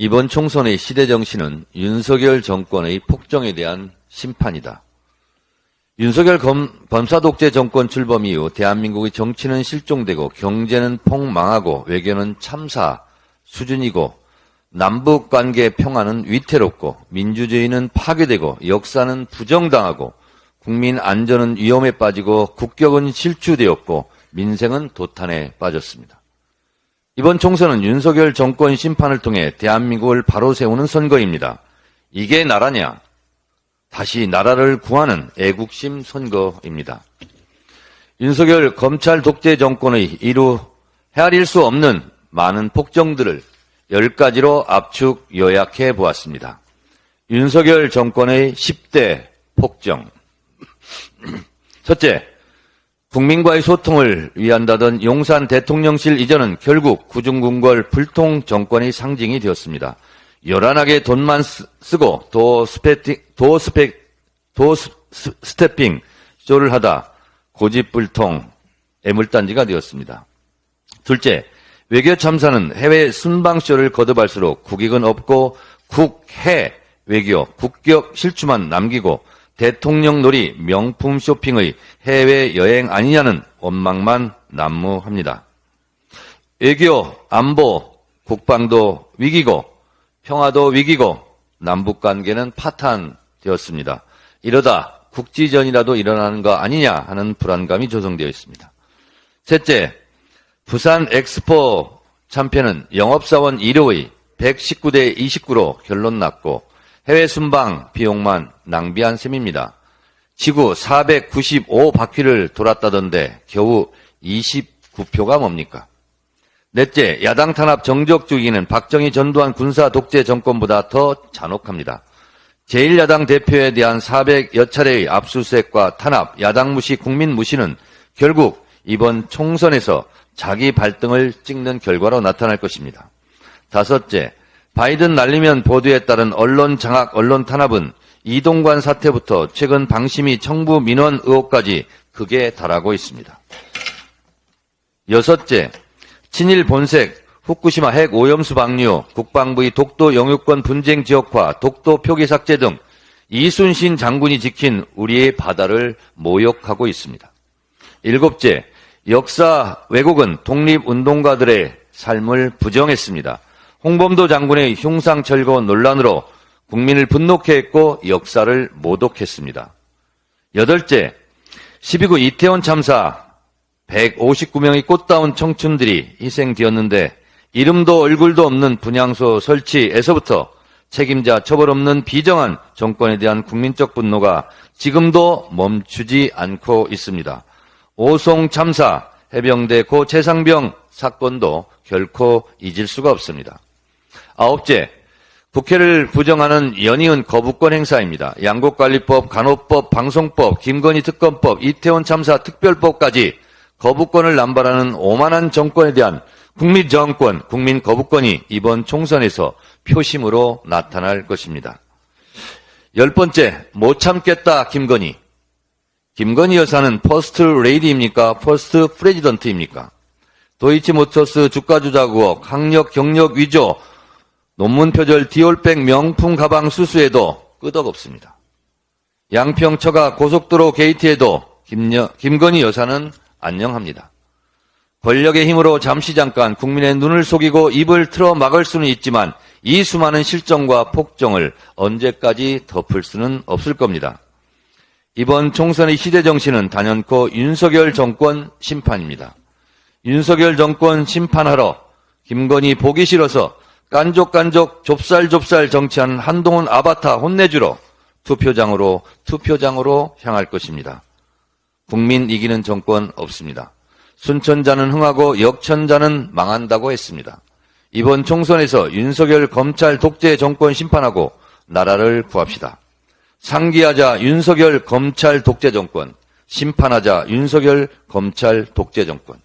이번 총선의 시대정신은 윤석열 정권의 폭정에 대한 심판이다. 윤석열 검사 독재 정권 출범 이후 대한민국의 정치는 실종되고 경제는 폭망하고 외교는 참사 수준이고 남북관계 평화는 위태롭고 민주주의는 파괴되고 역사는 부정당하고 국민 안전은 위험에 빠지고 국격은 실추되었고 민생은 도탄에 빠졌습니다. 이번 총선은 윤석열 정권 심판을 통해 대한민국을 바로 세우는 선거입니다. 이게 나라냐? 다시 나라를 구하는 애국심 선거입니다. 윤석열 검찰 독재 정권의 이루 헤아릴 수 없는 많은 폭정들을 10가지로 압축 요약해 보았습니다. 윤석열 정권의 10대 폭정. 첫째, 국민과의 소통을 위한다던 용산 대통령실 이전은 결국 구중궁궐 불통 정권의 상징이 되었습니다. 요란하게 돈만 쓰고 스태핑 쇼를 하다 고집불통 애물단지가 되었습니다. 둘째, 외교 참사는 해외 순방쇼를 거듭할수록 국익은 없고 국해 외교 국격 실추만 남기고 대통령 놀이 명품 쇼핑의 해외여행 아니냐는 원망만 난무합니다. 외교, 안보, 국방도 위기고 평화도 위기고 남북관계는 파탄되었습니다. 이러다 국지전이라도 일어나는 거 아니냐 하는 불안감이 조성되어 있습니다. 셋째, 부산 엑스포 참패는 영업사원 1호의 119대 29로 결론 났고 해외 순방 비용만 낭비한 셈입니다. 지구 495바퀴를 돌았다던데 겨우 29표가 뭡니까? 넷째, 야당 탄압 정적 주기는 박정희 전두환 군사 독재 정권보다 더 잔혹합니다. 제1야당 대표에 대한 400여 차례의 압수수색과 탄압, 야당 무시, 국민 무시는 결국 이번 총선에서 자기 발등을 찍는 결과로 나타날 것입니다. 다섯째, 바이든 날리면 보도에 따른 언론 장악, 언론 탄압은 이동관 사태부터 최근 방심위 청부 민원 의혹까지 극에 달하고 있습니다. 여섯째, 친일 본색, 후쿠시마 핵 오염수 방류, 국방부의 독도 영유권 분쟁 지역화, 독도 표기 삭제 등 이순신 장군이 지킨 우리의 바다를 모욕하고 있습니다. 일곱째, 역사 왜곡은 독립운동가들의 삶을 부정했습니다. 홍범도 장군의 흉상철거 논란으로 국민을 분노케 했고 역사를 모독했습니다. 여덟째, 12구 이태원 참사 159명의 꽃다운 청춘들이 희생되었는데 이름도 얼굴도 없는 분향소 설치에서부터 책임자 처벌 없는 비정한 정권에 대한 국민적 분노가 지금도 멈추지 않고 있습니다. 오송 참사, 해병대 고 최상병 사건도 결코 잊을 수가 없습니다. 아홉째, 국회를 부정하는 연이은 거부권 행사입니다. 양국관리법, 간호법, 방송법, 김건희 특검법, 이태원 참사 특별법까지 거부권을 남발하는 오만한 정권에 대한 국민 저항권, 국민 거부권이 이번 총선에서 표심으로 나타날 것입니다. 10번째, 못 참겠다 김건희. 김건희 여사는 퍼스트 레이디입니까? 퍼스트 프레지던트입니까? 도이치모터스 주가 조작 의혹, 학력 경력 위조, 논문 표절 디올백 명품 가방 수수에도 끄덕없습니다. 양평 처가 고속도로 게이트에도 김건희 여사는 안녕합니다. 권력의 힘으로 잠시 잠깐 국민의 눈을 속이고 입을 틀어 막을 수는 있지만 이 수많은 실정과 폭정을 언제까지 덮을 수는 없을 겁니다. 이번 총선의 시대정신은 단연코 윤석열 정권 심판입니다. 윤석열 정권 심판하러 김건희 보기 싫어서 깐족깐족 좁쌀좁쌀 정치하는 한동훈 아바타 혼내주러 투표장으로 향할 것입니다. 국민 이기는 정권 없습니다. 순천자는 흥하고 역천자는 망한다고 했습니다. 이번 총선에서 윤석열 검찰 독재 정권 심판하고 나라를 구합시다. 상기하자 윤석열 검찰 독재 정권, 심판하자 윤석열 검찰 독재 정권.